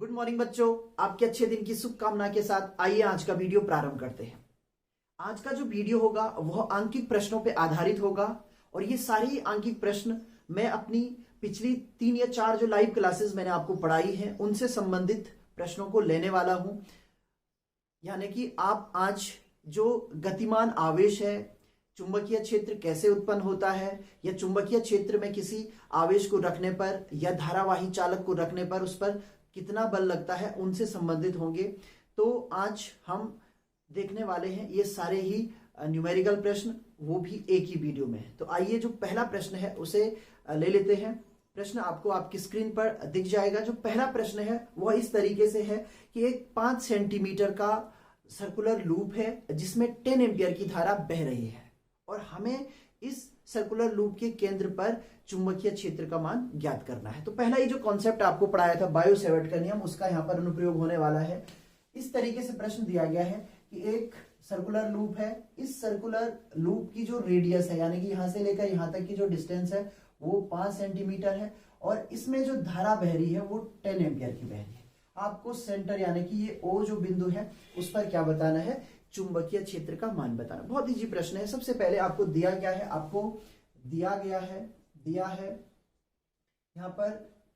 Good morning बच्चों, आपके अच्छे दिन की शुभकामना के साथ आइए आज का वीडियो प्रारंभ करते हैं। आज का जो वीडियो होगा वह आंकिक प्रश्नों पे आधारित होगा और ये सारी आंकिक प्रश्न मैं अपनी पिछली 3 या 4 जो लाइव क्लासेस मैंने आपको पढ़ाई हैं उनसे संबंधित प्रश्नों को लेने वाला हूं। यानी कि आप आज जो गतिमान आवेश है, चुंबकीय क्षेत्र कैसे उत्पन्न होता है या चुंबकीय क्षेत्र में किसी आवेश को रखने पर या धारावाही चालक को रखने पर उस पर कितना बल लगता है, उनसे संबंधित होंगे। तो आज हम देखने वाले हैं ये सारे ही न्यूमेरिकल प्रश्न, वो भी एक ही वीडियो में। तो आइए जो पहला प्रश्न है उसे ले लेते हैं। प्रश्न आपको आपकी स्क्रीन पर दिख जाएगा। जो पहला प्रश्न है वह इस तरीके से है कि एक 5 सेंटीमीटर का सर्कुलर लूप है जिसमें 10 एम्पियर की धारा बह रही है और हमें इस सर्कुलर लूप के केंद्र पर चुंबकीय क्षेत्र का मान ज्ञात करना है। तो पहला ही जो कॉन्सेप्ट आपको पढ़ाया था बायो-सेवर्ट का नियम, उसका यहाँ पर अनुप्रयोग होने वाला है। इस तरीके से प्रश्न दिया गया है कि एक सर्कुलर लूप है, इस सर्कुलर लूप की जो रेडियस है यानी कि यहां से लेकर यहां तक की जो डिस्टेंस है वो 5 सेंटीमीटर है और इसमें जो धारा बह रही है वो 10 एम्पियर की बह रही है। आपको सेंटर यानी कि ये ओ जो बिंदु है उस पर क्या बताना है, चुंबकीय क्षेत्र का मान बताना। बहुत इजी प्रश्न है। सबसे पहले आपको दिया गया है, दिया है यहाँ पर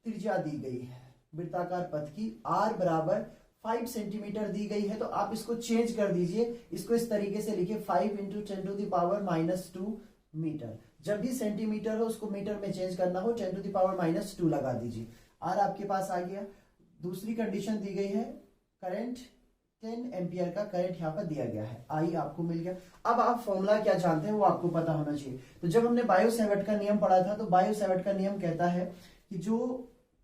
त्रिज्या दी गई है वृत्ताकार पथ की, r बराबर 5 सेंटीमीटर दी गई है। तो आप इसको चेंज कर दीजिए, इसको इस तरीके से लिखिए 5 × 10⁻⁻2 मीटर। जब भी सेंटीमीटर हो उसको मीटर में चेंज करना हो 10⁻⁻2 लगा दीजिए। r आपके पास आ गया। दूसरी कंडीशन दी गई है, करंट 10 एम्पियर का करंट यहाँ पर दिया गया है, आई आपको मिल गया। अब आप फॉर्मूला क्या जानते हैं वो आपको पता होना चाहिए। तो जब हमने बायो-सेवर्ट का नियम पढ़ा था तो बायो-सेवर्ट का नियम कहता है कि जो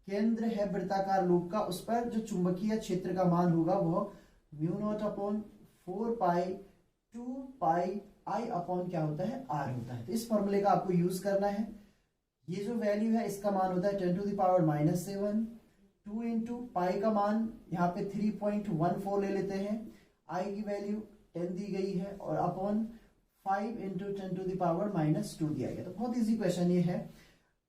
केंद्र है वृत्ताकार लूप का उस पर जो चुंबकीय क्षेत्र का मान होगा वह μ0/4π2πi क्या होता है, r होता है। तो इस फॉर्मूले का आपको यूज करना है। ये जो वैल्यू है इसका मान होता है 10⁻⁻7। 2 × पाई का मान यहाँ पे 3.14 ले लेते हैं, आई की वैल्यू 10 दी गई है और अपॉन 5 × 10⁻⁻2 दिया गया। तो बहुत इजी क्वेश्चन ये है।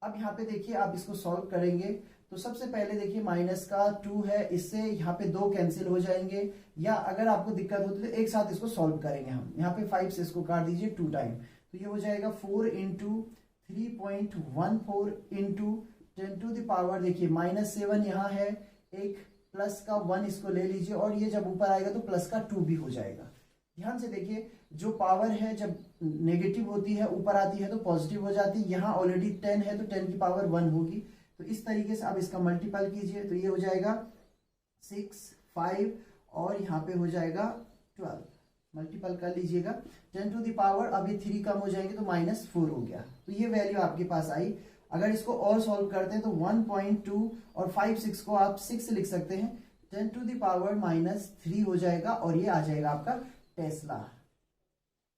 अब यहाँ पे देखिए आप इसको सॉल्व करेंगे तो सबसे पहले देखिए माइनस का 2 है, इससे यहाँ पे 2 कैंसिल हो जाएंगे, या अगर आपको दिक्कत होती है तो एक साथ इसको सॉल्व करेंगे हम। यहाँ पे 5 से इसको काट दीजिए 2 टाइम, तो ये हो जाएगा 4 × 3.14 × 10⁻, देखिए -7 यहाँ है, एक प्लस का 1 इसको ले लीजिए और ये जब ऊपर आएगा तो प्लस का 2 भी हो जाएगा। ध्यान से देखिए जो पावर है जब नेगेटिव होती है ऊपर आती है तो पॉजिटिव हो जाती है। यहाँ ऑलरेडी 10 है तो 10 की पावर 1 होगी। तो इस तरीके से आप इसका मल्टीपल कीजिए तो ये हो जाएगा 6, 5 और यहाँ पे हो जाएगा 12। मल्टीपल कर लीजिएगा 10⁻, अब ये 3 कम हो जाएंगे तो -4 हो गया। तो ये वैल्यू आपके पास आई। अगर इसको और सॉल्व करते हैं तो 1.2 और 5, 6 को आप 6 लिख सकते हैं, 10⁻−3 हो जाएगा और ये आ जाएगा आपका टेस्ला।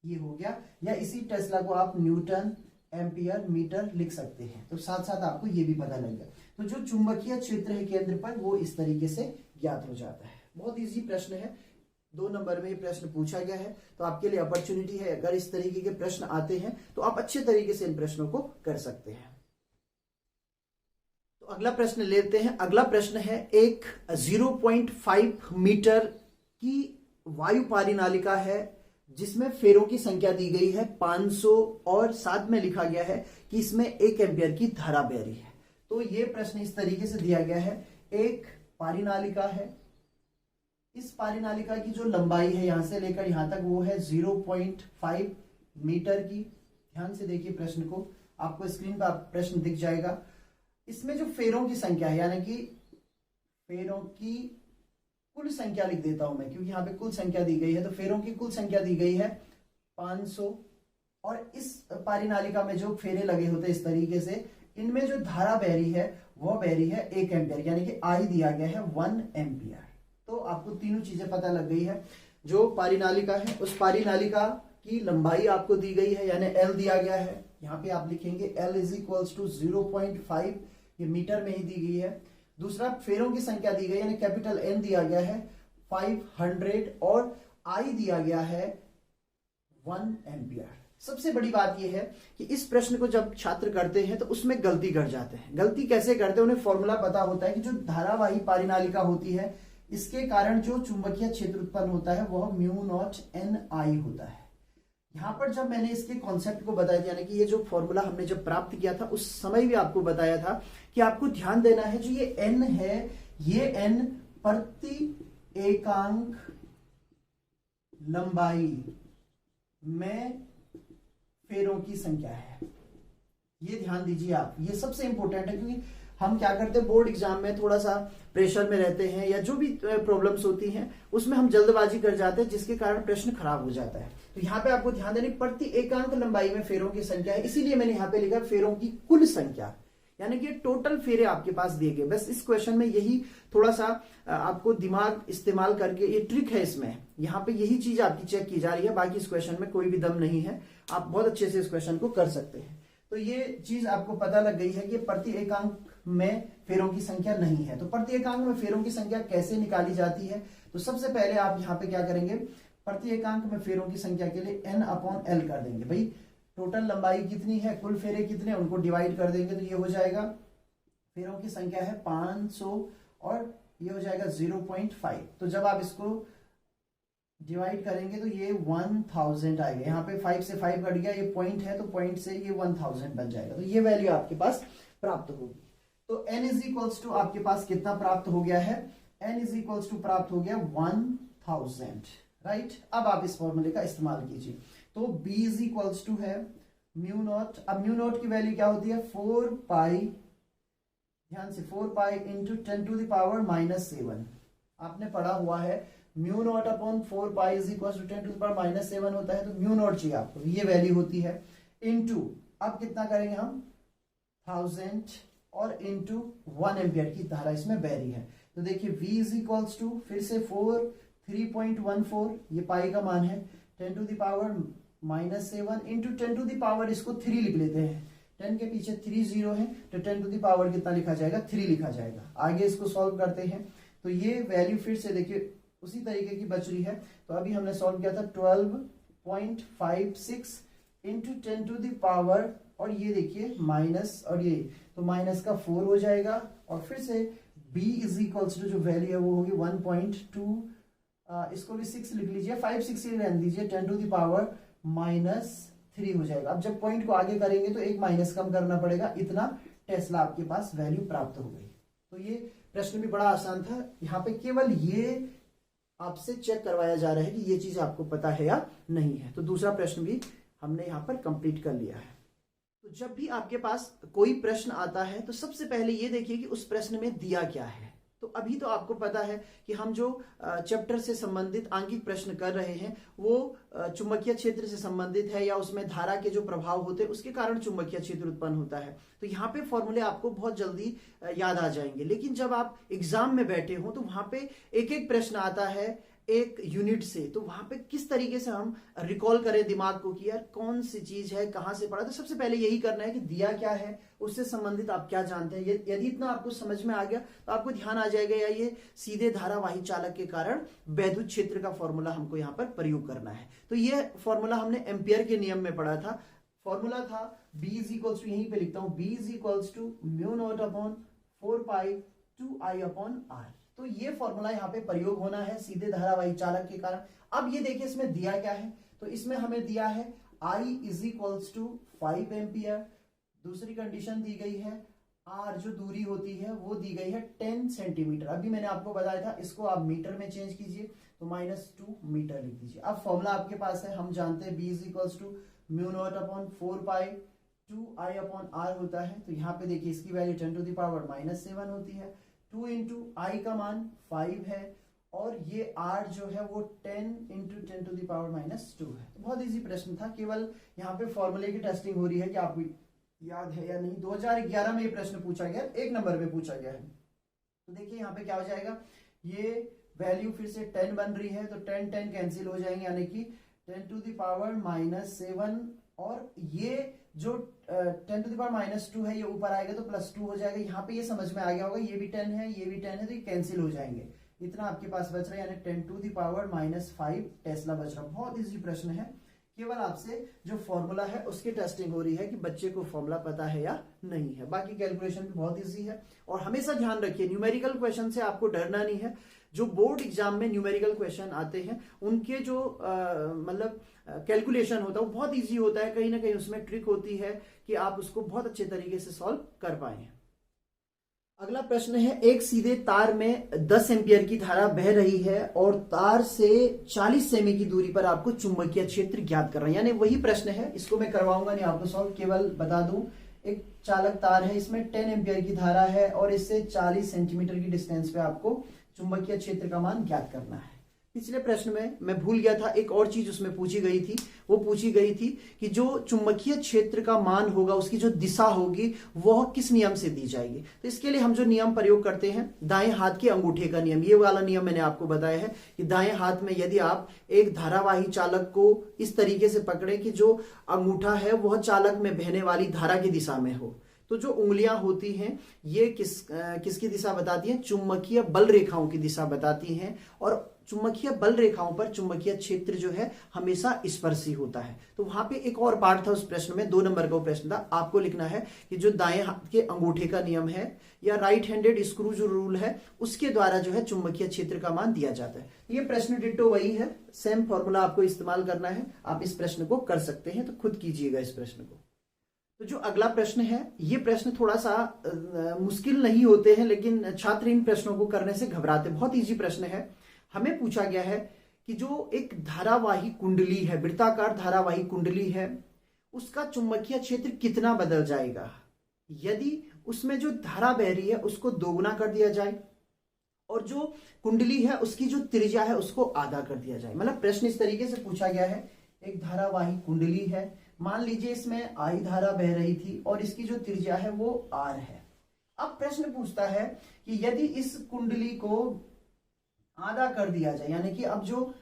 ये हो गया, या इसी टेस्ला को आप न्यूटन, एम्पियर, मीटर लिख सकते हैं। तो साथ साथ आपको ये भी पता लग गया। तो जो चुंबकीय क्षेत्र है केंद्र पर वो इस तरीके से ज्ञात हो जाता है। बहुत इजी प्रश्न है, 2 नंबर में ये प्रश्न पूछा गया है। तो आपके लिए अपॉर्चुनिटी है, अगर इस तरीके के प्रश्न आते हैं तो आप अच्छे तरीके से इन प्रश्नों को कर सकते हैं। तो अगला प्रश्न लेते हैं। अगला प्रश्न है एक 0.5 मीटर की वायु परिनालिका है जिसमें फेरों की संख्या दी गई है 500 और साथ में लिखा गया है कि इसमें 1 एम्पियर की धारा बह रही है। तो ये प्रश्न इस तरीके से दिया गया है, एक परिनालिका है, इस परिनालिका की जो लंबाई है यहां से लेकर यहां तक वो है 0.5 मीटर की। ध्यान से देखिए प्रश्न को, आपको स्क्रीन पर प्रश्न दिख जाएगा। इसमें जो फेरों की संख्या है यानी कि फेरों की कुल संख्या लिख देता हूं मैं क्योंकि यहाँ पे कुल संख्या दी गई है। तो फेरों की कुल संख्या दी गई है 500 और इस परिनालिका में जो फेरे लगे होते हैं इस तरीके से, इनमें जो धारा बह रही है वह बह रही है 1 एम्पियर, यानी कि आई दिया गया है 1 एम्पियर। तो आपको तीनों चीजें पता लग गई है। जो परिनालिका है उस परिनालिका की लंबाई आपको दी गई है यानी L दिया गया है। यहाँ पे आप लिखेंगे L = 0.5, ये मीटर में ही दी गई है। दूसरा फेरों की संख्या दी गई यानी कैपिटल N दिया गया है 500 और I दिया गया है 1 एम्पियर। सबसे बड़ी बात यह है कि इस प्रश्न को जब छात्र करते हैं तो उसमें गलती कर जाते हैं। गलती कैसे करते हैं? उन्हें फॉर्मूला पता होता है कि जो धारावाही पारिनालिका होती है इसके कारण जो चुंबकीय क्षेत्र उत्पन्न होता है वह म्यू नॉट एन आई होता है। यहां पर जब मैंने इसके कॉन्सेप्ट को बताया था, यानी कि ये जो फॉर्मूला हमने जब प्राप्त किया था उस समय भी आपको बताया था कि आपको ध्यान देना है जो ये एन है, ये एन प्रति एकांक लंबाई में फेरों की संख्या है। ये ध्यान दीजिए आप, ये सबसे इंपॉर्टेंट है क्योंकि हम क्या करते हैं बोर्ड एग्जाम में थोड़ा सा प्रेशर में रहते हैं या जो भी प्रॉब्लम्स होती हैं उसमें हम जल्दबाजी कर जाते हैं जिसके कारण प्रश्न खराब हो जाता है। तो यहाँ पे आपको ध्यान देनी प्रति एकांक लंबाई में फेरों की संख्या है, इसीलिए मैंने यहाँ पे लिखा फेरों की कुल संख्या, यानी कि टोटल फेरे आपके पास दिए गए। बस इस क्वेश्चन में यही थोड़ा सा आपको दिमाग इस्तेमाल करके, ये ट्रिक है इसमें, यहाँ पे यही चीज आपकी चेक की जा रही है, बाकी इस क्वेश्चन में कोई भी दम नहीं है, आप बहुत अच्छे से इस क्वेश्चन को कर सकते हैं। तो ये चीज आपको पता लग गई है कि प्रति एकांक में फेरों की संख्या नहीं है। तो प्रति एकांक में फेरों की संख्या कैसे निकाली जाती है? तो सबसे पहले आप यहाँ पे क्या करेंगे, प्रति एकांक में फेरों की संख्या के लिए n अपॉन एल कर देंगे। भाई टोटल लंबाई कितनी है, कुल फेरे कितने, उनको डिवाइड कर देंगे तो ये हो जाएगा, फेरों की संख्या है 500 और ये हो जाएगा 0.5। तो जब आप इसको डिवाइड करेंगे तो ये 1000 आएगा। यहाँ पे 5 से 5 कट गया, ये पॉइंट है तो पॉइंट से ये 1000 बन जाएगा। तो ये वैल्यू आपके पास प्राप्त होगी। तो n इज इक्वल्स टू आपके पास कितना प्राप्त हो गया है, n इज इक्वल्स टू प्राप्त हो गया 1000, राइट। अब आप इस फॉर्मूले का इस्तेमाल कीजिए। तो b इज इक्वल्स टू है म्यू नॉट, अब म्यू नॉट की वैल्यू क्या होती है 4 पाई, ध्यान से 4 pi into 10 to the power -7। आपने पढ़ा हुआ है mu naught upon 4 pi is equal to 10 to the power -7 होता है, तो म्यू नॉट चाहिए आपको, ये वैल्यू होती है इनटू, अब कितना करेंगे हम 1000 और इनटू 1 एम्पियर की धारा इसमें बह है। तो देखिए v इज इक्वल्स टू फिर से 3.14, ये पाई का मान है, 10 टू द पावर -7 इंटू 10 टू द पावर, इसको 3 लिख लेते हैं, 10 के पीछे 3 0 है तो 10 टू द पावर कितना लिखा जाएगा, 3 लिखा जाएगा। आगे इसको सॉल्व करते हैं तो ये वैल्यू फिर से देखिए उसी तरीके की बच रही है। तो अभी हमने सॉल्व किया था 12.56 इंटू 10 टू द पावर, और ये देखिए माइनस, और ये तो माइनस का 4 हो जाएगा, और फिर से b इज इक्वल्स टू जो वैल्यू है वो होगी 1.2, इसको भी 6 लिख लीजिए, 5 6 रहने दीजिए, 10 टू द पावर -3 हो जाएगा। अब जब पॉइंट को आगे करेंगे तो एक माइनस कम करना पड़ेगा, इतना टेस्ला आपके पास वैल्यू प्राप्त हो गई। तो ये प्रश्न भी बड़ा आसान था, यहाँ पे केवल ये आपसे चेक करवाया जा रहा है कि ये चीज आपको पता है या नहीं है। तो दूसरा प्रश्न भी हमने यहाँ पर कंप्लीट कर लिया है। तो जब भी आपके पास कोई प्रश्न आता है तो सबसे पहले ये देखिए कि उस प्रश्न में दिया क्या है। तो अभी तो आपको पता है कि हम जो चैप्टर से संबंधित आंकिक प्रश्न कर रहे हैं वो चुंबकीय क्षेत्र से संबंधित है, या उसमें धारा के जो प्रभाव होते हैं उसके कारण चुंबकीय क्षेत्र उत्पन्न होता है। तो यहाँ पे फॉर्मूले आपको बहुत जल्दी याद आ जाएंगे। लेकिन जब आप एग्जाम में बैठे हो तो वहां पे एक एक प्रश्न आता है एक यूनिट से, तो वहां पे किस तरीके से हम रिकॉल करें दिमाग को कि यार कौन सी चीज है, कहां से पढ़ा। तो सबसे पहले यही करना है कि दिया क्या है, उससे संबंधित आप क्या जानते हैं। यदि इतना आपको समझ में आ गया तो आपको ध्यान आ जाएगा या ये सीधे धारावाही चालक के कारण वैद्युत क्षेत्र का फॉर्मूला हमको यहाँ पर प्रयोग करना है। तो ये फॉर्मूला हमने एम्पियर के नियम में पढ़ा था। फॉर्मूला था b इज इक्वल्स टू, यहीं पे लिखता हूं, b is equals to mu naught upon 4 pi 2i upon r। तो ये फॉर्मूला यहाँ पे प्रयोग होना है सीधे धारावाही चालक के कारण। अब ये देखिए इसमें दिया क्या है, तो इसमें हमें दिया है I is equals to 5 ampere. दूसरी कंडीशन दी गई है R जो दूरी होती है वो दी गई है 10 सेंटीमीटर। अभी मैंने आपको बताया था इसको आप मीटर में चेंज कीजिए तो -2 मीटर लिख दीजिए। अब फॉर्मूला आपके पास है, हम जानते हैं b is equals to mu naught upon 4 pi 2i upon r होता है। तो यहाँ पे देखिए इसकी वैल्यू 10 टू द पावर -7 होती है, 2 इंटू आई का मान 5 है, और ये r जो है वो 10 इंटू 10 टू द पावर -2 है। तो बहुत इजी प्रश्न था, केवल यहाँ पे फॉर्मूले की टेस्टिंग हो रही है कि आपको याद है या नहीं। 2011 में ये प्रश्न पूछा गया, 1 नंबर में पूछा गया है। तो देखिए यहाँ पे क्या हो जाएगा, ये वैल्यू फिर से 10 बन रही है तो 10 10 कैंसिल हो जाएंगे, यानी कि 10 टू द पावर -7, और ये जो 10 टू द पावर -2 है ये ऊपर आएगा तो +2 हो जाएगा। यहाँ पे ये समझ में आ गया होगा, ये भी 10 है ये भी 10 है, तो ये कैंसिल हो जाएंगे। इतना आपके पास बच रहा है, यानी 10 टू द पावर -5 टेस्ला बच रहा। बहुत इजी प्रश्न है, केवल आपसे जो फॉर्मूला है उसकी टेस्टिंग हो रही है कि बच्चे को फॉर्मूला पता है या नहीं है। बाकी कैलकुलेशन भी बहुत इजी है। और हमेशा ध्यान रखिए, न्यूमेरिकल क्वेश्चन से आपको डरना नहीं है। जो बोर्ड एग्जाम में न्यूमेरिकल क्वेश्चन आते हैं उनके जो मतलब कैलकुलेशन होता है वो बहुत इजी होता है। कहीं ना कहीं उसमें ट्रिक होती है कि आप उसको बहुत अच्छे तरीके से सॉल्व कर पाए। अगला प्रश्न है, एक सीधे तार में 10 एम्पियर की धारा बह रही है और तार से 40 सेमी की दूरी पर आपको चुंबकीय क्षेत्र ज्ञात करना है। यानी वही प्रश्न है, इसको मैं करवाऊंगा नहीं आपको सॉल्व, केवल बता दूं। एक चालक तार है, इसमें 10 एम्पियर की धारा है और इससे 40 सेंटीमीटर की डिस्टेंस पे आपको चुंबकीय क्षेत्र का मान ज्ञात करना है। पिछले प्रश्न में मैं भूल गया था, एक और चीज उसमें पूछी गई थी। वो पूछी गई थी कि जो चुंबकीय क्षेत्र का मान होगा उसकी जो दिशा होगी वह किस नियम से दी जाएगी। तो इसके लिए हम जो नियम प्रयोग करते हैं, दाएं हाथ के अंगूठे का नियम, ये वाला नियम मैंने आपको बताया है कि दाएं हाथ में यदि आप एक धारावाही चालक को इस तरीके से पकड़े कि जो अंगूठा है वह चालक में बहने वाली धारा की दिशा में हो, तो जो उंगलियां होती हैं ये किसकी दिशा बताती हैं? चुंबकीय बल रेखाओं की दिशा बताती हैं। और चुंबकीय बल रेखाओं पर चुंबकीय क्षेत्र जो है हमेशा स्पर्शी होता है। तो वहां पे एक और पार्ट था उस प्रश्न में, 2 नंबर का प्रश्न था। आपको लिखना है कि जो दाएं हाथ के अंगूठे का नियम है या राइट हैंडेड स्क्रू जो रूल है उसके द्वारा जो है चुंबकीय क्षेत्र का मान दिया जाता है। ये प्रश्न डिट्टो वही है, सेम फॉर्मूला आपको इस्तेमाल करना है। आप इस प्रश्न को कर सकते हैं, तो खुद कीजिएगा इस प्रश्न को। तो जो अगला प्रश्न है, ये प्रश्न थोड़ा सा मुश्किल नहीं होते हैं, लेकिन छात्र इन प्रश्नों को करने से घबराते। बहुत इजी प्रश्न है। हमें पूछा गया है कि जो एक धारावाही कुंडली है, वृत्ताकार धारावाही कुंडली है, उसका चुंबकीय क्षेत्र कितना बदल जाएगा यदि उसमें जो धारा बह रही है उसको दोगुना कर दिया जाए और जो कुंडली है उसकी जो त्रिज्या है उसको आधा कर दिया जाए। मतलब प्रश्न इस तरीके से पूछा गया है, एक धारावाही कुंडली है, मान लीजिए इसमें आई धारा बह रही थी और इसकी जो त्रिज्या है वो आर है। अब प्रश्न पूछता है कि यदि इस कुंडली को आधा कर दिया जाए, यानी कि अब जो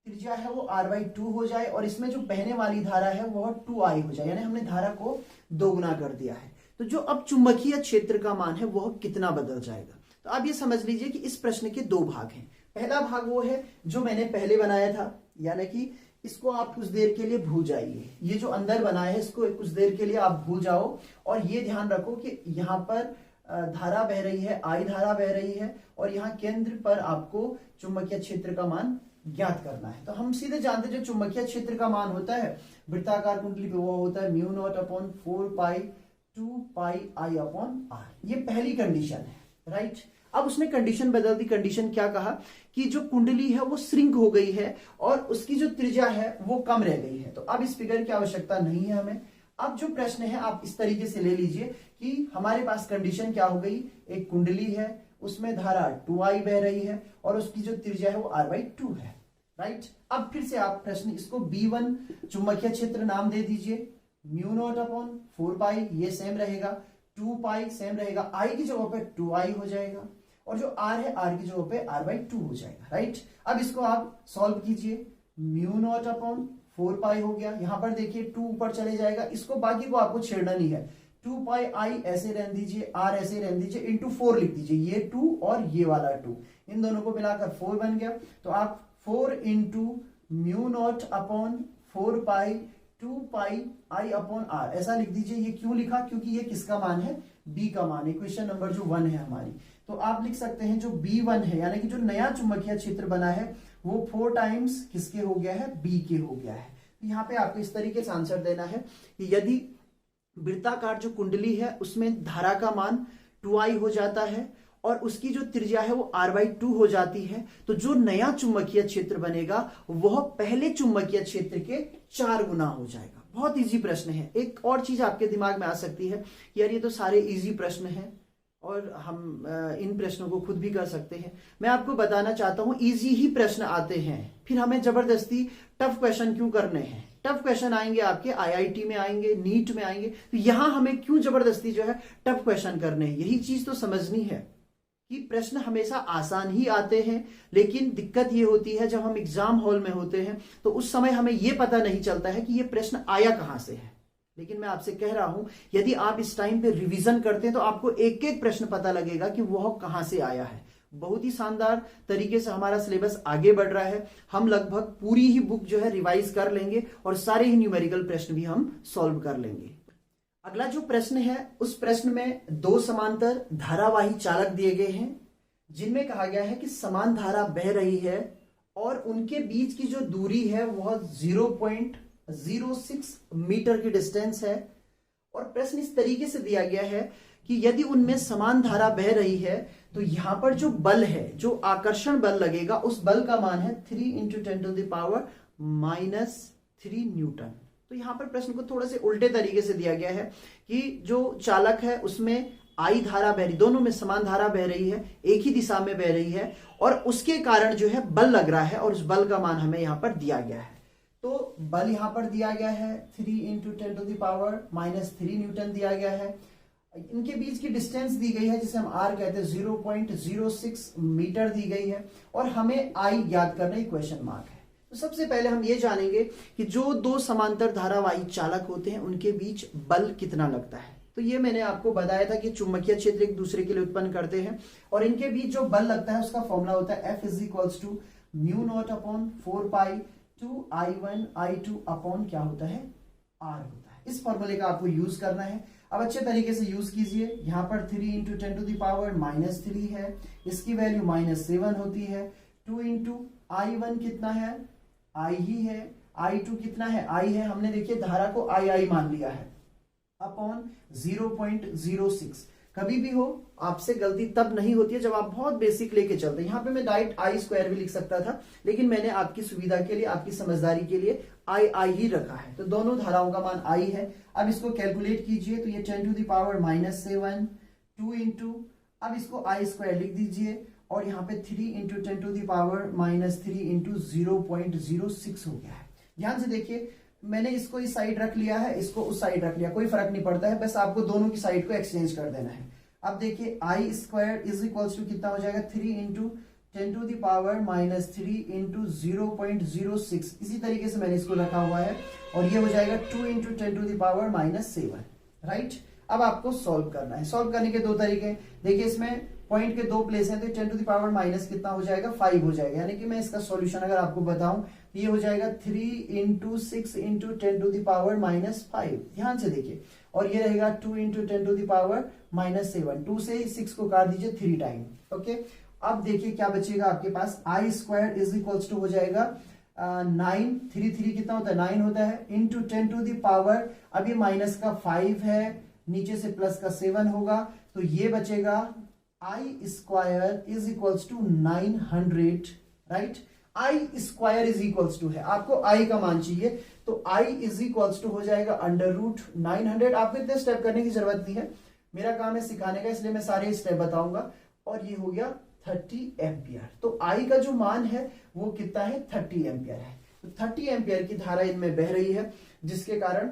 त्रिज्या है वो r/2 हो जाए और इसमें जो बहने वाली धारा है वह 2i हो जाए, यानी हमने धारा को दोगुना कर दिया है। तो जो अब चुंबकीय क्षेत्र का मान है वह कितना बदल जाएगा। तो आप ये समझ लीजिए कि इस प्रश्न के 2 भाग हैं। पहला भाग वो है जो मैंने पहले बनाया था, यानी कि इसको आप कुछ देर के लिए भूल जाइए। ये जो अंदर बनाया है इसको कुछ देर के लिए आप भूल जाओ और ये ध्यान रखो कि यहाँ पर धारा बह रही है, आई धारा बह रही है और यहाँ केंद्र पर आपको चुंबकीय क्षेत्र का मान ज्ञात करना है। तो हम सीधे जानते हैं जो चुंबकीय क्षेत्र का मान होता है वृत्ताकार कुंडली पे वो होता है μ0/4π2πi/r। ये पहली कंडीशन है, राइट। अब उसने कंडीशन बदल दी। कंडीशन क्या कहा कि जो कुंडली है वो श्रिंक हो गई है और उसकी जो त्रिज्या है वो कम रह गई है। तो अब इस फिगर की आवश्यकता नहीं है हमें। अब जो प्रश्न है आप इस तरीके से ले लीजिए कि हमारे पास कंडीशन क्या हो गई, एक कुंडली है उसमें धारा 2i बह रही है और उसकी जो त्रिज्या है वो r/2 है, राइट। अब फिर से आप प्रश्न इसको B1 चुंबकीय क्षेत्र नाम दे दीजिए, μ0/4π ये सेम रहेगा, 2π सेम रहेगा, i की जगह पे 2i हो जाएगा और जो r है r की जगह पे r/2 हो जाएगा, राइट। अब इसको आप सॉल्व कीजिए, μ0/4π हो गया। यहां पर देखिए 2 ऊपर चले जाएगा, इसको बाकी को आपको छेड़ना नहीं है। 2πi ऐसे रहने दीजिए, r ऐसे रहने दीजिए, इंटू 4 लिख दीजिए। ये 2 और ये वाला 2, इन दोनों को मिलाकर 4 बन गया। तो आप 4 इंटू μ0/4π 2πi/r ऐसा लिख दीजिए। ये क्यों लिखा? क्योंकि ये किसका मान है? b का मान है। क्वेश्चन नंबर जो 1 है हमारी, तो आप लिख सकते हैं जो B1 है, यानी कि जो नया चुंबकीय क्षेत्र बना है वो 4 टाइम्स किसके हो गया है? B के हो गया है। तो यहाँ पे आपको इस तरीके से आंसर देना है कि यदि वृत्ताकार जो कुंडली है उसमें धारा का मान 2i हो जाता है और उसकी जो त्रिज्या है वो r/2 हो जाती है, तो जो नया चुंबकीय क्षेत्र बनेगा वह पहले चुंबकीय क्षेत्र के 4 गुना हो जाएगा। बहुत इजी प्रश्न है। एक और चीज आपके दिमाग में आ सकती है, यार ये तो सारे इजी प्रश्न हैं और हम इन प्रश्नों को खुद भी कर सकते हैं। मैं आपको बताना चाहता हूं इजी ही प्रश्न आते हैं, फिर हमें जबरदस्ती टफ क्वेश्चन क्यों करने हैं। टफ क्वेश्चन आएंगे आपके IIT में आएंगे, नीट में आएंगे, तो यहां हमें क्यों जबरदस्ती जो है टफ क्वेश्चन करने हैं। यही चीज तो समझनी है कि प्रश्न हमेशा आसान ही आते हैं, लेकिन दिक्कत ये होती है जब हम एग्जाम हॉल में होते हैं तो उस समय हमें ये पता नहीं चलता है कि ये प्रश्न आया कहां से है। लेकिन मैं आपसे कह रहा हूं यदि आप इस टाइम पे रिवीजन करते हैं तो आपको एक एक प्रश्न पता लगेगा कि वह कहां से आया है। बहुत ही शानदार तरीके से हमारा सिलेबस आगे बढ़ रहा है। हम लगभग पूरी ही बुक जो है रिवाइज कर लेंगे और सारे ही न्यूमेरिकल प्रश्न भी हम सॉल्व कर लेंगे। अगला जो प्रश्न है उस प्रश्न में दो समांतर धारावाही चालक दिए गए हैं जिनमें कहा गया है कि समान धारा बह रही है और उनके बीच की जो दूरी है वह 0.06 मीटर की डिस्टेंस है। और प्रश्न इस तरीके से दिया गया है कि यदि उनमें समान धारा बह रही है तो यहां पर जो बल है, जो आकर्षण बल लगेगा, उस बल का मान है 3 × 10⁻³ न्यूटन। तो यहां पर प्रश्न को थोड़ा से उल्टे तरीके से दिया गया है कि जो चालक है उसमें आई धारा बह रही, दोनों में समान धारा बह रही है, एक ही दिशा में बह रही है और उसके कारण जो है बल लग रहा है और उस बल का मान हमें यहां पर दिया गया है। तो बल यहां पर दिया गया है 3 × 10⁻³ न्यूटन दिया गया है। इनके बीच की डिस्टेंस दी गई है जिसे हम आर कहते हैं, 0.06 मीटर दी गई है और हमें आई याद करना ही क्वेश्चन मार्क है। तो सबसे पहले हम ये जानेंगे कि जो दो समांतर धारावाही चालक होते हैं उनके बीच बल कितना लगता है। तो ये मैंने आपको बताया था कि चुंबकीय क्षेत्र एक दूसरे के लिए उत्पन्न करते हैं और इनके बीच जो बल लगता है उसका फॉर्मूला होता है F = μ0/4π2I1I2 अपॉन क्या होता है, R होता है। इस फॉर्मूले का आपको यूज करना है। अब अच्छे तरीके से यूज कीजिए। यहाँ पर 3 × 10⁻³ है, इसकी वैल्यू -7 होती है। 2 × I1 कितना है, I ही है। I2 कितना है, I है। हमने देखिए धारा को I मान लिया है अपॉन 0.06। कभी भी हो आपसे गलती तब नहीं होती है जब आप बहुत बेसिक लेके चलते हैं। यहाँ पे मैं डायरेक्ट I² भी लिख सकता था लेकिन मैंने आपकी सुविधा के लिए, आपकी समझदारी के लिए I ही रखा है। तो दोनों धाराओं का मान I है। अब इसको कैलकुलेट कीजिए तो ये 10⁻⁷ 2 × अब इसको I² लिख दीजिए और यहाँ पे 3 × 10⁻³ × 0.06 हो गया है। ध्यान से देखिए, मैंने इसको इस साइड रख लिया है, इसको उस साइड रख लिया, कोई फर्क नहीं पड़ता है, बस आपको दोनों की साइड को एक्सचेंज कर देना है। अब देखिए I² = कितना हो जाएगा, 3 × 10⁻³ × 0.06। इसी तरीके से मैंने इसको रखा हुआ है और ये हो जाएगा 2 × 10⁻⁷, राइट। अब आपको सॉल्व करना है। सॉल्व करने के दो तरीके, देखिए इसमें पॉइंट के दो प्लेस हैं तो 10⁻⁻ कितना हो जाएगा, 5 हो जाएगा। यानी कि मैं इसका सॉल्यूशन अगर आपको बताऊं तो ये हो जाएगा 3 × 6 × 10⁻⁵। ध्यान से देखिए, और ये रहेगा 2 × 10⁻⁷। 2 से 6 को काट दीजिए 3 टाइम, ओके। अब देखिए क्या बचेगा आपके पास, I² = हो जाएगा 9, 3 कितना होता है, 9 होता है, इंटू 10⁻, अब ये माइनस का 5 है, नीचे से प्लस का 7 होगा, तो ये बचेगा I² = 900, राइट। I² है, आपको I का मान चाहिए, तो I हो जाएगा √900। आपको इतने स्टेप करने की जरूरत नहीं है, मेरा काम है सिखाने का, इसलिए मैं सारे स्टेप बताऊंगा। और ये हो गया 30 एम्पियर। तो I का जो मान है वो कितना है, 30 एम्पियर है। तो 30 एम्पियर की धारा इनमें बह रही है जिसके कारण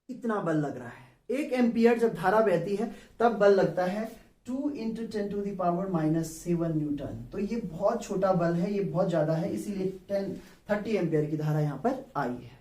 इतना बल लग रहा है। 1 एम्पियर जब धारा बहती है तब बल लगता है 2 × 10⁻⁷ न्यूटन। तो ये बहुत छोटा बल है, ये बहुत ज्यादा है, इसीलिए 30 एम्पियर की धारा यहां पर आई है।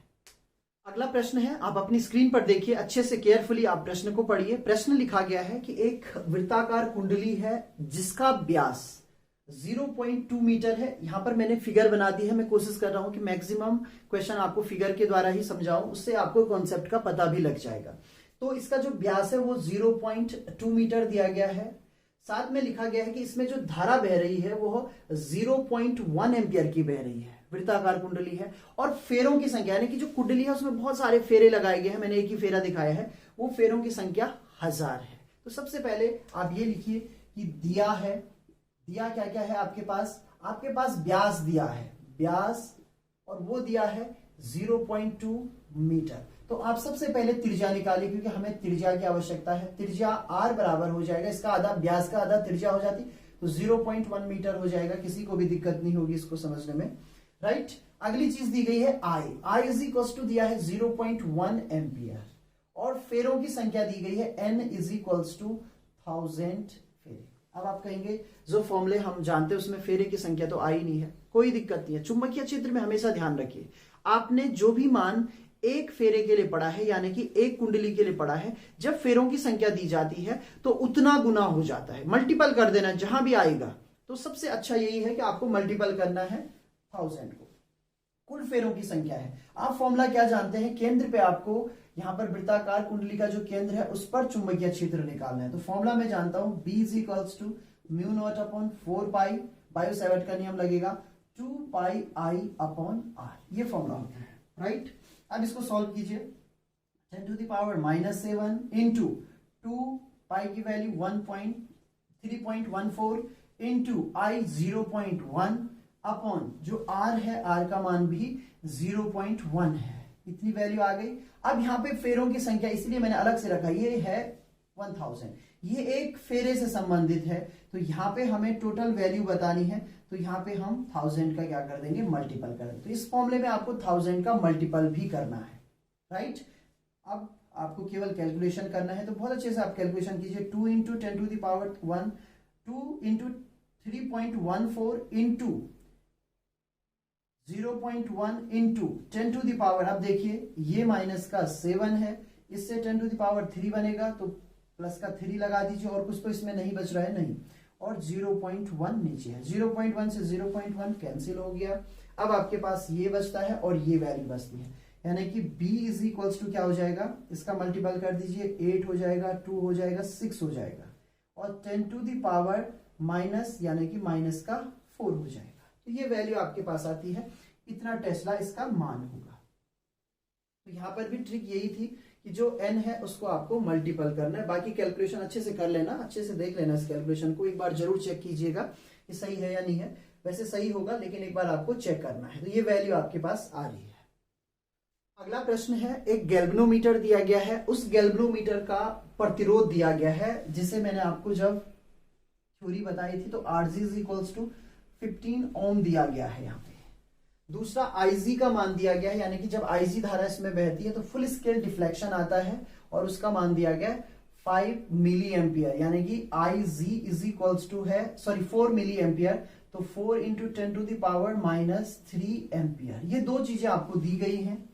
अगला प्रश्न है, आप अपनी स्क्रीन पर देखिए, अच्छे से केयरफुली आप प्रश्न को पढ़िए। प्रश्न लिखा गया है कि एक वृत्ताकार कुंडली है जिसका व्यास 0.2 मीटर है। यहां पर मैंने फिगर बना दी है, मैं कोशिश कर रहा हूं कि मैक्सिमम क्वेश्चन आपको फिगर के द्वारा ही समझाऊं, उससे आपको कॉन्सेप्ट का पता भी लग जाएगा। तो इसका जो व्यास है वो 0.2 मीटर दिया गया है। साथ में लिखा गया है कि इसमें जो धारा बह रही है वो 0.1 एम्पियर की बह रही है। वृत्ताकार कुंडली है और फेरों की संख्या, यानी कि जो कुंडली है उसमें बहुत सारे फेरे लगाए गए हैं, मैंने एक ही फेरा दिखाया है, वो फेरों की संख्या 1000 है। तो सबसे पहले आप ये लिखिए कि दिया है, दिया क्या क्या है आपके पास व्यास दिया है, व्यास, और वो दिया है 0.2 मीटर। तो आप सबसे पहले त्रिज्या निकालिए क्योंकि हमें त्रिज्या की आवश्यकता है। त्रिज्या r बराबर हो जाएगा, इसका आधा, व्यास का आधा त्रिज्या हो जाती, तो 0.1 मीटर हो जाएगा। किसी को भी दिक्कत नहीं होगी इसको समझने में, राइट। अगली चीज दी गई है I = दिया है 0.1 एम्पियर और फेरों की संख्या दी गई है N = 1000 फेरे। अब आप कहेंगे जो फॉर्मूले हम जानते हैं उसमें फेरे की संख्या तो आई नहीं है, कोई दिक्कत नहीं है। चुंबकीय क्षेत्र में हमेशा ध्यान रखिए, आपने जो भी मान एक फेरे के लिए पढ़ा है, यानी कि एक कुंडली के लिए पढ़ा है, जब फेरों की संख्या दी जाती है तो उतना गुना हो जाता है, मल्टीपल कर देना जहां भी आएगा। तो सबसे अच्छा यही है कि आपको मल्टीपल करना है 1000 को। कुल फेरों की संख्या है। आप फॉर्मूला क्या जानते हैं, केंद्र पे आपको यहाँ पर वृत्ताकार कुंडली का जो केंद्र है उस पर चुंबकीय क्षेत्र निकालना है। तो फॉर्मूला मैं जानता हूं B is equals to mu naught upon 4 pi, Biot Savart का नियम लगेगा 2 पाई I अपॉन R, ये फॉर्मूला होता है, राइट। अब इसको सॉल्व कीजिए। 10 to the power -7 into 2 pi की वैल्यू 3.14 इंटू I 0.1 अपॉन जो R है, R का मान भी 0.1 है, इतनी वैल्यू आ गई। अब यहाँ पे फेरों की संख्या इसलिए मैंने अलग से रखा, ये है 1000, ये एक फेरे से संबंधित है, तो यहाँ पे हमें टोटल वैल्यू बतानी है, तो यहाँ पे हम 1000 का क्या कर देंगे, मल्टीपल कर देंगे। तो इस फॉर्मूले में आपको 1000 का मल्टीपल भी करना है, राइट। अब आपको केवल कैलकुलेशन करना है, तो बहुत अच्छे से आप कैलकुलेशन कीजिए। 2 into 10 to the power 1, 2 into 3.14 into 0.1 into 10 to the power, अब देखिए ये माइनस का 7 है, इससे 10 टू द पावर 3 बनेगा, तो प्लस का 3 लगा दीजिए, और कुछ तो इसमें नहीं बच रहा है, नहीं, और 0.1 नीचे है, 0.1 से 0.1 कैंसिल हो गया। अब आपके पास ये बचता है और ये वैल्यू बचती है, यानी कि B इज इक्वल्स टू क्या हो जाएगा, इसका मल्टीपल कर दीजिए, 8 हो जाएगा, 2 हो जाएगा, 6 हो जाएगा, और 10 टू द पावर माइनस यानी कि माइनस का 4 हो जाएगा। तो ये वैल्यू आपके पास आती है, इतना टेस्ला इसका मान होगा। तो यहां पर भी ट्रिक यही थी कि जो n है उसको आपको मल्टीपल करना है। बाकी कैलकुलेशन अच्छे से कर लेना, अच्छे से देख लेना, इस कैलकुलेशन को एक बार जरूर चेक कीजिएगा कि सही है या नहीं है। वैसे सही होगा, लेकिन एक बार आपको चेक करना है। तो ये वैल्यू आपके पास आ रही है। अगला प्रश्न है, एक गैल्वेनोमीटर दिया गया है, उस गैल्वेनोमीटर का प्रतिरोध दिया गया है, जिसे मैंने आपको जब थ्योरी बताई थी तो Rg इज इक्वल्स टू 15 ओम दिया गया है यहाँ पे। दूसरा Ig का मान दिया गया है, यानी कि जब Ig धारा इसमें बहती है तो फुल स्केल डिफ्लेक्शन आता है, और उसका मान दिया गया 5 मिली एम्पियर, यानी कि Ig इज इक्वल्स टू है 4 मिली एम्पियर, तो 4 into 10 to the power -3 ampere. ये दो चीजें आपको दी गई हैं।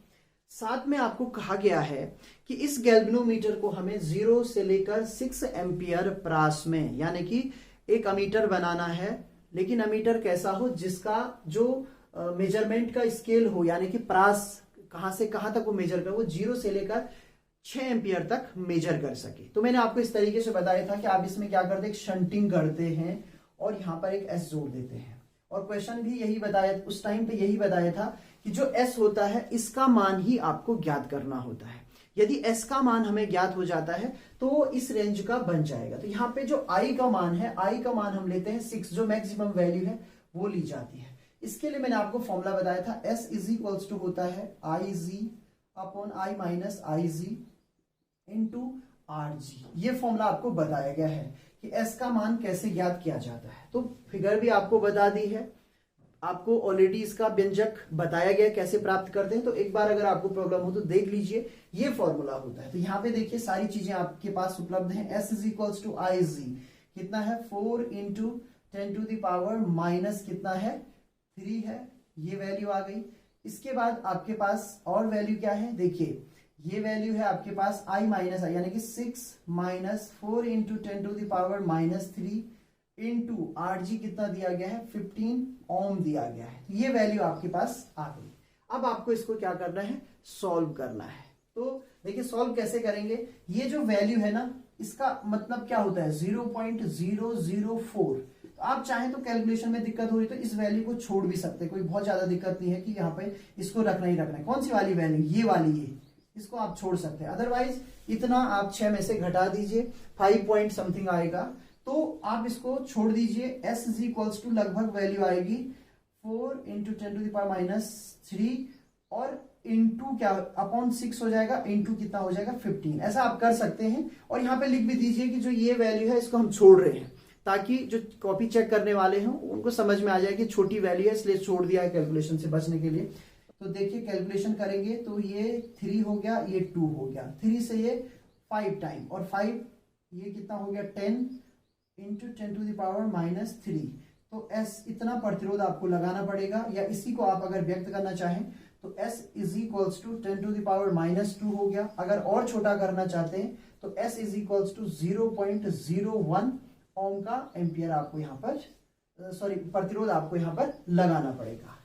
साथ में आपको कहा गया है कि इस गैल्वेनोमीटर को हमें 0 से लेकर 6 एम्पियर प्रास में, यानी कि एक अमीटर बनाना है, लेकिन अमीटर कैसा हो, जिसका जो मेजरमेंट का स्केल हो, यानी कि प्रास कहां से कहां तक वो मेजर कर, वो 0 से लेकर 6 एम्पियर तक मेजर कर सके। तो मैंने आपको इस तरीके से बताया था कि आप इसमें क्या करते हैं, शंटिंग करते हैं और यहां पर एक S जोड़ देते हैं। और क्वेश्चन भी यही बताया, उस टाइम पे यही बताया था कि जो S होता है इसका मान ही आपको ज्ञात करना होता है। यदि S का मान हमें ज्ञात हो जाता है तो वो इस रेंज का बन जाएगा। तो यहाँ पे जो I का मान है, I का मान हम लेते हैं 6, जो मैक्सिमम वैल्यू है वो ली जाती है। इसके लिए मैंने आपको फॉर्मूला बताया था, S इज इक्वल्स टू होता है Ig upon I minus Ig into Rg। ये फॉर्मूला आपको बताया गया है कि S का मान कैसे ज्ञात किया जाता है। तो फिगर भी आपको बता दी है, आपको ऑलरेडी इसका व्यंजक बताया गया कैसे प्राप्त करते हैं। तो एक बार अगर आपको प्रॉब्लम हो तो देख लीजिए, ये फॉर्मूला होता है। तो यहाँ पे देखिए सारी चीजें आपके पास उपलब्ध हैं। S is equals to Ig कितना है, 4 into 10 to the power minus कितना है, 3 है, ये वैल्यू आ गई। इसके बाद आपके पास और वैल्यू क्या है, देखिए ये वैल्यू है आपके पास I माइनस I, यानी कि 6 minus 4 into 10 to the power -3 into Rg कितना दिया गया है, 15 ओम दिया गया है। ये वैल्यू आपके पास आ गई। अब आपको इसको क्या करना है, सॉल्व करना है। तो देखिए सॉल्व कैसे करेंगे, ये जो वैल्यू है ना, इसका मतलब क्या होता है, 0.004। तो आप चाहें तो कैलकुलेशन में दिक्कत हो रही तो इस वैल्यू को छोड़ भी सकते हैं, कोई बहुत ज्यादा दिक्कत नहीं है कि यहाँ पे इसको रखना ही रखना है। कौन सी वाली वैल्यू, ये वाली, ये इसको आप छोड़ सकते हैं। अदरवाइज इतना आप 6 में से घटा दीजिए, 5 पॉइंट समथिंग आएगा, तो आप इसको छोड़ दीजिए। S इज इक्वल्स टू लगभग वैल्यू आएगी 4 इंटू 10 टू द पावर -3 और इंटू क्या अपॉन 6 हो जाएगा, इंटू कितना हो जाएगा 15। ऐसा आप कर सकते हैं। और यहाँ पे लिख भी दीजिए कि जो ये वैल्यू है इसको हम छोड़ रहे हैं, ताकि जो कॉपी चेक करने वाले हैं उनको समझ में आ जाए कि छोटी वैल्यू है इसलिए छोड़ दिया है कैलकुलेशन से बचने के लिए। तो देखिए कैलकुलेशन करेंगे तो ये 3 हो गया, ये 2 हो गया, 3 से ये 5 टाइम, और 5 ये कितना हो गया 10 इंटू 10 टू द पावर -3। तो S इतना प्रतिरोध आपको लगाना पड़ेगा, या इसी को आप अगर व्यक्त करना चाहें तो S is equals to 10 to the power -2 हो गया। अगर और छोटा करना चाहते हैं तो S इज इक्वल्स टू 0.01 ओम का एम्पियर आपको यहाँ पर प्रतिरोध आपको यहाँ पर लगाना पड़ेगा।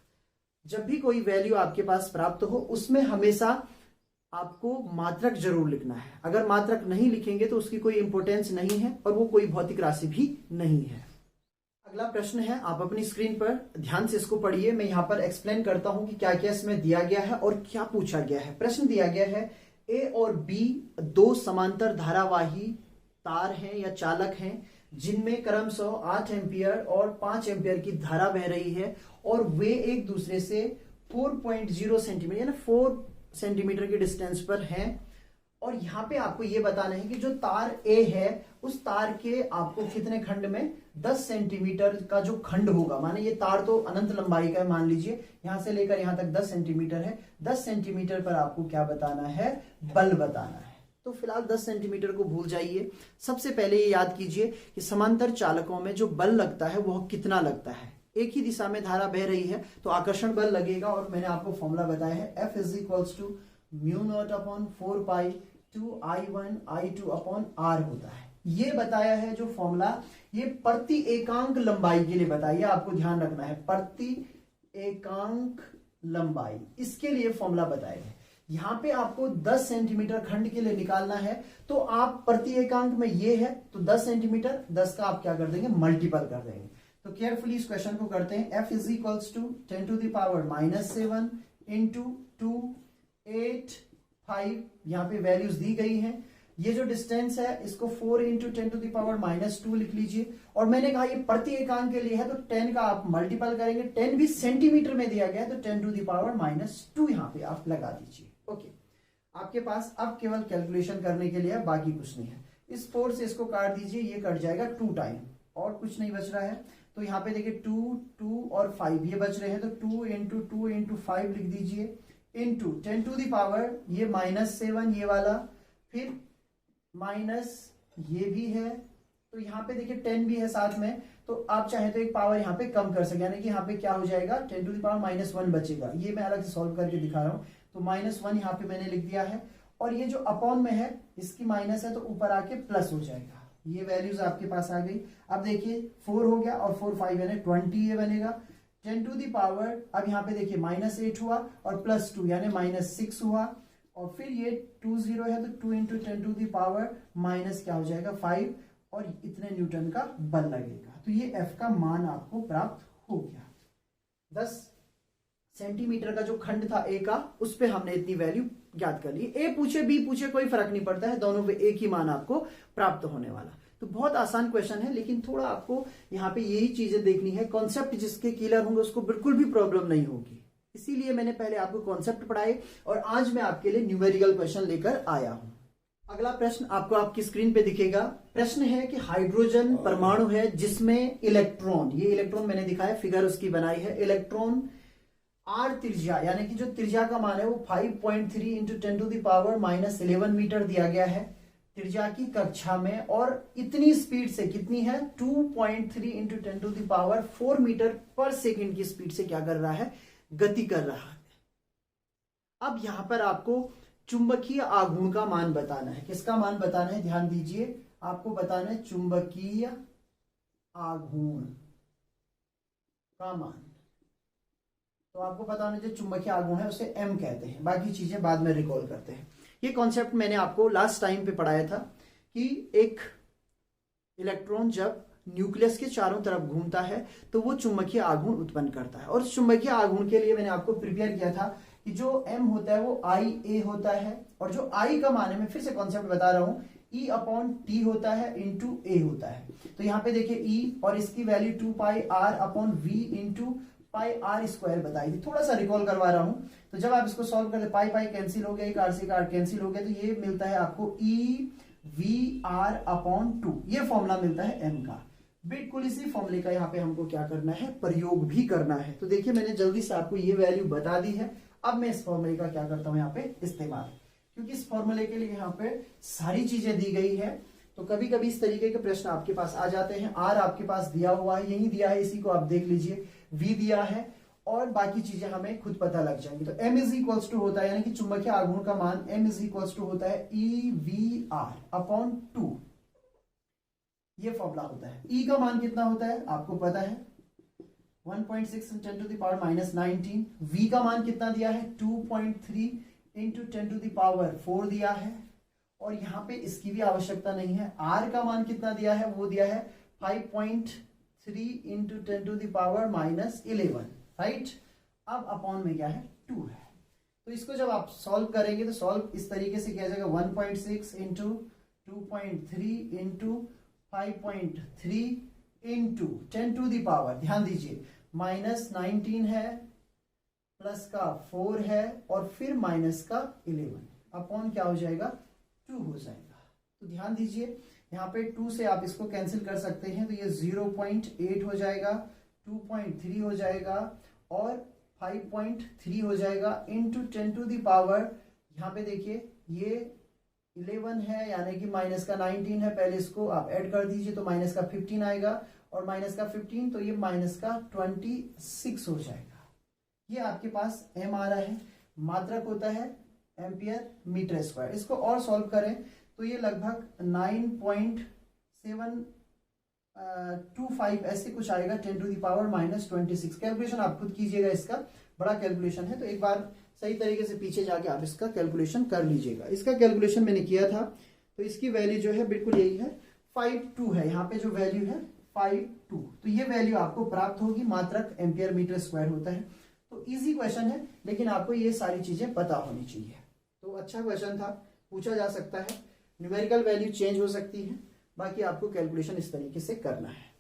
जब भी कोई वैल्यू आपके पास प्राप्त हो उसमें हमेशा आपको मात्रक जरूर लिखना है। अगर मात्रक नहीं लिखेंगे तो उसकी कोई इंपॉर्टेंस नहीं है और वो कोई भौतिक राशि भी नहीं है। अगला प्रश्न है, आप अपनी स्क्रीन पर ध्यान से इसको पढ़िए। मैं यहाँ पर एक्सप्लेन करता हूं कि क्या क्या इसमें दिया गया है और क्या पूछा गया है। प्रश्न दिया गया है, ए और बी दो समांतर धारावाही तार हैं या चालक हैं जिनमें क्रमशः 8 एम्पियर और 5 एम्पियर की धारा बह रही है और वे एक दूसरे से 4.0 सेंटीमीटर यानी 4 सेंटीमीटर के डिस्टेंस पर हैं। और यहाँ पे आपको ये बताना है कि जो तार ए है उस तार के आपको कितने खंड में 10 सेंटीमीटर का जो खंड होगा, माने ये तार तो अनंत लंबाई का है, मान लीजिए यहां से लेकर यहां तक 10 सेंटीमीटर है, 10 सेंटीमीटर पर आपको क्या बताना है, बल बताना है। तो फिलहाल 10 सेंटीमीटर को भूल जाइए। सबसे पहले ये याद कीजिए कि समांतर चालकों में जो बल लगता है वह कितना लगता है। एक ही दिशा में धारा बह रही है तो आकर्षण बल लगेगा और मैंने आपको फॉर्मूला बताया है, F = μ0/4π 2I1 I2 R होता है। ये बताया है जो फॉर्मूला, ये प्रति एकांक लंबाई के लिए बताइए, आपको ध्यान रखना है, प्रति एकांक लंबाई, इसके लिए फॉर्मूला बताया है। यहां पे आपको 10 सेंटीमीटर खंड के लिए निकालना है तो आप प्रति एकांक में ये है तो 10 सेंटीमीटर, 10 का आप क्या कर देंगे, मल्टीपल कर देंगे। तो केयरफुली इस क्वेश्चन को करते हैं। F = 10⁻⁻7 × 2 8 5, यहाँ पे वैल्यूज दी गई हैं। ये जो डिस्टेंस है इसको 4 × 10⁻2 लिख लीजिए। और मैंने कहा ये प्रति एकांक के लिए है तो 10 का आप मल्टीपल करेंगे, 10 भी सेंटीमीटर में दिया गया है तो 10⁻2 यहाँ पे आप लगा दीजिए। ओके, आपके पास अब केवल कैलकुलेशन करने के लिए है, बाकी कुछ नहीं है। इस 4 से इसको काट दीजिए, ये कट जाएगा 2 टाइम और कुछ नहीं बच रहा है। तो यहाँ पे देखिए 2 2 और 5 ये बच रहे हैं तो 2 × 2 × 5 लिख दीजिए, इंटू 10⁻, ये -7 ये वाला, फिर माइनस ये भी है, तो यहाँ पे देखिए 10 भी है साथ में, तो आप चाहे तो एक पावर यहाँ पे कम कर सके, यानी कि यहाँ पे क्या हो जाएगा 10⁻−1 बचेगा। ये मैं अलग से सॉल्व करके दिखा रहा हूँ। तो -1 यहाँ पे मैंने लिख दिया है और ये जो अपॉन में है इसकी माइनस है तो ऊपर आके प्लस हो जाएगा। ये वैल्यूज आपके पास आ गई। अब देखिए 4 हो गया और 4 5 यानी 20 ये बनेगा। 10⁻, अब यहाँ पे देखिए -8 हुआ और +2 यानी -6 हुआ और फिर ये 2 0 है तो 2 × 10⁻- क्या हो जाएगा 5 और इतने न्यूटन का बल लगेगा। तो ये F का मान आपको प्राप्त हो गया। 10 सेंटीमीटर का जो खंड था A का, उस पे हमने इतनी वैल्यू ज्ञात कर ली। A पूछे B पूछे कोई फर्क नहीं पड़ता है, दोनों पे एक ही मान आपको प्राप्त होने वाला। तो बहुत आसान क्वेश्चन है, लेकिन थोड़ा आपको यहाँ पे यही चीजें देखनी है। कॉन्सेप्ट जिसके क्लियर होंगे उसको बिल्कुल भी प्रॉब्लम नहीं होगी, इसीलिए मैंने पहले आपको कॉन्सेप्ट पढ़ाए और आज मैं आपके लिए न्यूमेरिकल क्वेश्चन लेकर आया हूं। अगला प्रश्न आपको आपकी स्क्रीन पे दिखेगा। प्रश्न है कि हाइड्रोजन परमाणु है जिसमें इलेक्ट्रॉन, ये इलेक्ट्रॉन मैंने दिखाया, फिगर उसकी बनाई है, इलेक्ट्रॉन R त्रिज्या यानी कि जो त्रिज्या का मान है वो 5.3 × 10⁻−11 मीटर दिया गया है त्रिज्या की कक्षा में, और इतनी स्पीड से, कितनी है 2.3 × 10⁴ मीटर पर सेकेंड की स्पीड से क्या कर रहा है, गति कर रहा है। अब यहां पर आपको चुंबकीय आघूर्ण का मान बताना है। किसका मान बताना है, ध्यान दीजिए, आपको बताना है चुंबकीय आघूर्ण का मान। तो आपको पता होना चाहिए चुंबकीय आघूर्ण है उसे M कहते हैं, बाकी चीजें बाद में रिकॉल करते हैं। ये कॉन्सेप्ट मैंने आपको लास्ट टाइम पे पढ़ाया था कि एक इलेक्ट्रॉन जब न्यूक्लियस के चारों तरफ घूमता है तो वो चुंबकीय आघूर्ण उत्पन्न करता है। और चुंबकीय आघूर्ण के लिए मैंने आपको प्रिपेयर किया था कि जो M होता है वो IA होता है, और जो I का मान है, मैं फिर से कॉन्सेप्ट बता रहा हूं, E/T होता है इंटू A होता है। तो यहाँ पे देखिए E और इसकी वैल्यू 2πr/v इंटू πr² बताई थी, थोड़ा सा रिकॉल करवा रहा हूं। तो जब आप इसको सॉल्व करते पाई कैंसिल हो गया, एक आर से आर कैंसिल हो गया, तो ये मिलता है आपको EV/2, ये फॉर्मूला मिलता है M का। बिल्कुल इसी फॉर्मूले का यहाँ पे हमको क्या करना है, प्रयोग भी करना है। तो देखिए मैंने जल्दी से आपको ये वैल्यू बता दी है। अब मैं इस फॉर्मूले का क्या करता हूं यहाँ पे इस्तेमाल, क्योंकि इस फॉर्मूले के लिए यहाँ पे सारी चीजें दी गई है। तो कभी कभी इस तरीके के प्रश्न आपके पास आ जाते हैं। R आपके पास दिया हुआ है, यही दिया है, इसी को आप देख लीजिए, V दिया है और बाकी चीजें हमें खुद पता लग जाएंगी। तो M = होता है, यानी कि चुंबकीय आघूर्ण का मान M = होता है EV/2, ये फॉर्मूला होता है। E का मान कितना होता है आपको पता है, 1.6 10 to the power minus 19। v का मान कितना दिया है 2.3 इंटू 10 टू द पावर 4 दिया है, और यहाँ पे इसकी भी आवश्यकता नहीं है। r का मान कितना दिया है, वो दिया है 5.3 into 10 to the power minus 11, right. अब अपॉन में क्या है 2 है, तो इसको जब आप सॉल्व करेंगे तो सॉल्व इस तरीके से किया जाएगा 1.6 into 2.3 into 5.3 into 10 to the power, ध्यान दीजिए माइनस 19 है, प्लस का 4 है, और फिर माइनस का 11, अपॉन क्या हो जाएगा 2 हो जाएगा। तो ध्यान दीजिए यहाँ पे 2 से आप इसको कैंसिल कर सकते हैं, तो ये 0.8 हो जाएगा, 2.3 हो जाएगा और 5.3 हो जाएगा इंटू 10 टू द पावर, यहाँ पे देखिए ये 11 है यानी कि माइनस का 19 है, पहले इसको आप ऐड कर दीजिए तो माइनस का 15 आएगा, और माइनस का 15 तो ये माइनस का 26 हो जाएगा। ये आपके पास m आ रहा है, मात्रक होता है एम्पियर मीटर स्क्वायर। इसको और सॉल्व करें तो ये लगभग 9.725 ऐसे कुछ आएगा 10 to the power minus 26। Calculation आप खुद कीजिएगा, इसका बड़ा कैलकुलेशन है, तो एक बार सही तरीके से पीछे जाके आप इसका कैलकुलेशन कर लीजिएगा। इसका कैलकुलेशन मैंने किया था, तो इसकी वैल्यू जो है बिल्कुल यही है 52 है, यहाँ पे जो वैल्यू है 52, तो ये वैल्यू आपको प्राप्त होगी, मात्रक एम्पियर मीटर स्क्वायर होता है। तो इजी क्वेश्चन है, लेकिन आपको ये सारी चीजें पता होनी चाहिए। तो अच्छा क्वेश्चन था, पूछा जा सकता है, न्यूमेरिकल वैल्यू चेंज हो सकती है, बाकी आपको कैलकुलेशन इस तरीके से करना है।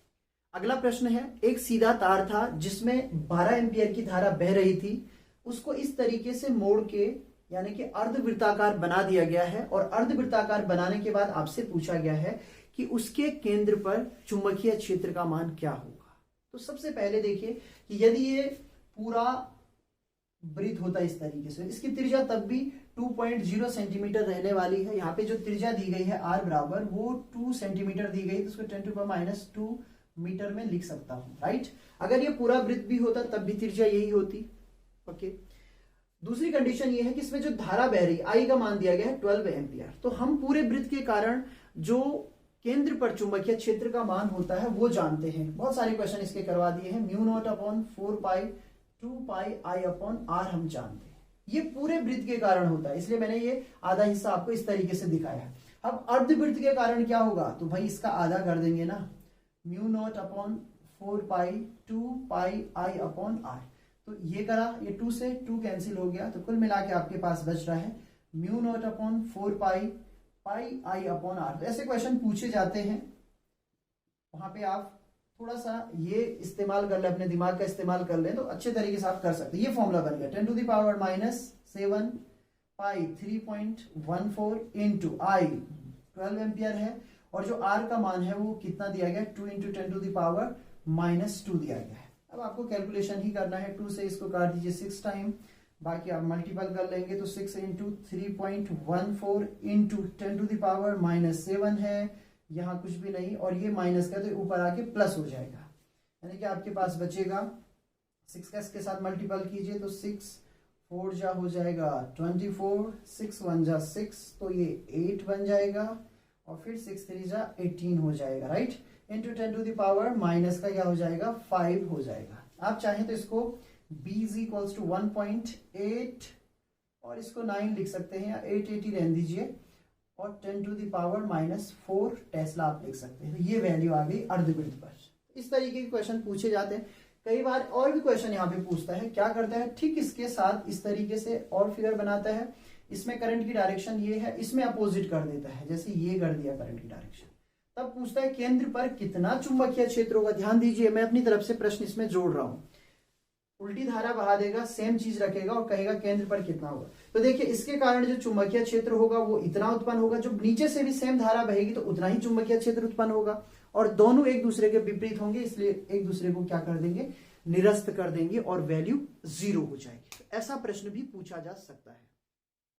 अगला प्रश्न है, एक सीधा तार था जिसमें 12 एम्पियर की धारा बह रही थी, उसको इस तरीके से मोड़ के यानी कि अर्धवृत्ताकार बना दिया गया है, और अर्धवृत्ताकार बनाने के बाद आपसे पूछा गया है कि उसके केंद्र पर चुंबकीय क्षेत्र का मान क्या होगा। तो सबसे पहले देखिए कि यदि ये पूरा वृत्त होता है इस तरीके से, इसकी त्रिज्या तब भी 2.0 सेंटीमीटर रहने वाली है। यहाँ पे जो त्रिज्या दी गई है r बराबर वो 2 सेंटीमीटर दी गई, तो उसको 10 टू पावर माइनस 2 मीटर में लिख सकता हूं, राइट। अगर ये पूरा वृत्त भी होता तब भी त्रिज्या यही होती, ओके। दूसरी कंडीशन ये है कि इसमें जो धारा बह रही आई का मान दिया गया है 12 एम्पियर, तो हम पूरे वृत्त के कारण जो केंद्र पर चुंबकीय क्षेत्र का मान होता है वो जानते हैं। बहुत सारे क्वेश्चन इसके करवा दिए हैं, mu naught upon 4 pi 2 pi I upon R हम जानते हैं। ये पूरे वृत्त के कारण होता है, इसलिए मैंने ये आधा हिस्सा आपको इस तरीके से दिखाया। अब अर्धवृत्त के कारण क्या होगा, तो भाई इसका आधा कर देंगे ना, mu naught upon 4 pi 2 pi I upon R. तो ये करा, ये 2 से 2 कैंसिल हो गया, तो कुल मिला के आपके पास बच रहा है mu naught upon 4 pi pi I upon R. तो ऐसे क्वेश्चन पूछे जाते हैं, वहां पे आप थोड़ा सा ये इस्तेमाल कर ले, अपने दिमाग का इस्तेमाल कर ले, तो अच्छे तरीके से आप कर सकते हैं। ये फॉर्मूला बन गया 10 to the power minus 7 pi 3.14 into I 12 ampere है, और जो आर का मान है वो कितना दिया गया 2 into 10 to the power minus 2 दिया गया है। अब आपको कैलकुलेशन ही करना है, 2 से इसको काट दीजिए 6 टाइम, बाकी आप मल्टीपल कर लेंगे तो 6 into 3.14 into 10 to the power minus 7 है, यहाँ कुछ भी नहीं, और ये माइनस का तो ऊपर आके प्लस हो जाएगा, यानी कि आपके पास बचेगा 6 का इसके साथ मल्टीपल कीजिए तो 6 4 जा हो जाएगा 24, 6 1 जा 6, तो ये 8 बन जाएगा, और फिर 6 3 जा 18 हो जाएगा, right. Into 10 to the power minus का क्या हो जाएगा 5 हो जाएगा। आप चाहें तो इसको b इज इक्वल्स टू 1.8 और इसको 9 लिख सकते हैं, या 880 रहने दीजिए, और 10 to the power minus 4 tesla आप लिख सकते हैं। तो ये वैल्यू आ गई अर्धवृत्त पर। इस तरीके के क्वेश्चन पूछे जाते हैं। कई बार और भी क्वेश्चन यहाँ पे पूछता है, क्या करता है, ठीक इसके साथ इस तरीके से और फिगर बनाता है, इसमें करंट की डायरेक्शन ये है, इसमें अपोजिट कर देता है, जैसे ये कर दिया करंट की डायरेक्शन। तब पूछता है केंद्र पर कितना चुंबकीय क्षेत्र होगा। ध्यान दीजिए, मैं अपनी तरफ से प्रश्न इसमें जोड़ रहा हूं। उल्टी धारा बहा देगा, सेम चीज रखेगा और कहेगा केंद्र पर कितना होगा। तो देखिए इसके कारण जो चुंबकीय क्षेत्र होगा वो इतना उत्पन्न होगा, जो नीचे से भी सेम धारा बहेगी तो उतना ही चुंबकीय क्षेत्र उत्पन्न होगा, और दोनों एक दूसरे के विपरीत होंगे, इसलिए एक दूसरे को क्या कर देंगे, निरस्त कर देंगे और वैल्यू 0 हो जाएगी। ऐसा प्रश्न भी पूछा जा सकता है।